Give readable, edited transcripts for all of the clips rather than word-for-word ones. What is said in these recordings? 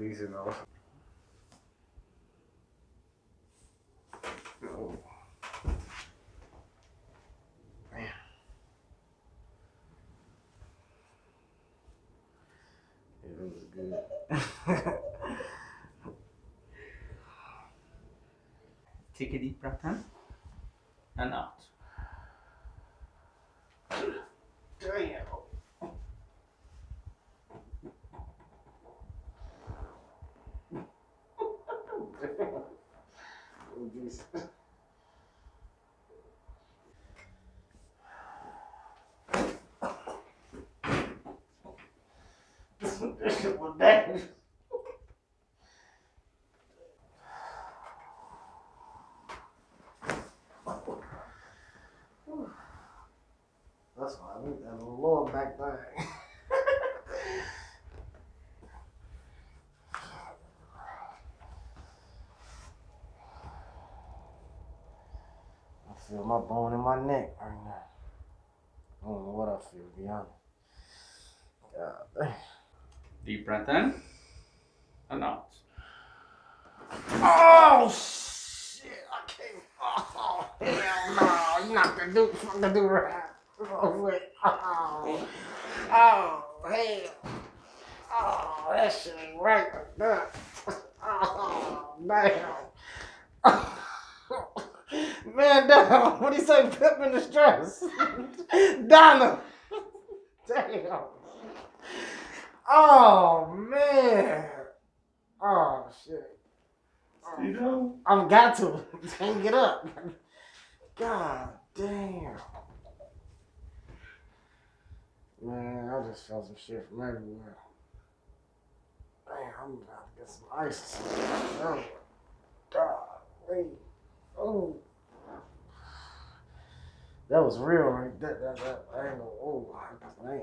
decent though. Oh. Man. Yeah, that was good. Take a deep breath in and out. Damn. Oh, Jesus. This shit was dangerous. That's why I need that little lower back thing. I feel my bone in my neck right now. I don't know what I feel, to be honest. God damn. Deep breath in and out. Oh shit! I can't. Oh hell no! You not gonna do right. Oh wait. Oh hell. Oh, that shit ain't right like that. Oh damn. Man down. What do you say? Pip in distress. Donna. Damn. Oh man. Oh shit. You know? I've got to. Can't get up. God damn. Man, I just felt some shit from everywhere. Damn, I'm about to get some ice. Oh, God. Wait. Oh. That was real, right? That I ain't gonna. Oh, man.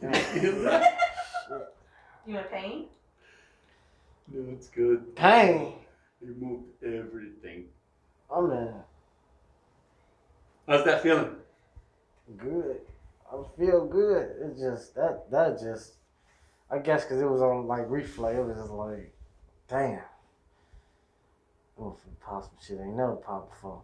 You feel that? Shit. You in pain? No, it's good. Pain. You moved everything. I'm in. How's that feeling? Good. I feel good. It's just that just. I guess because it was on like replay, it was just like, damn. Oh, for possible shit ain't never popped before.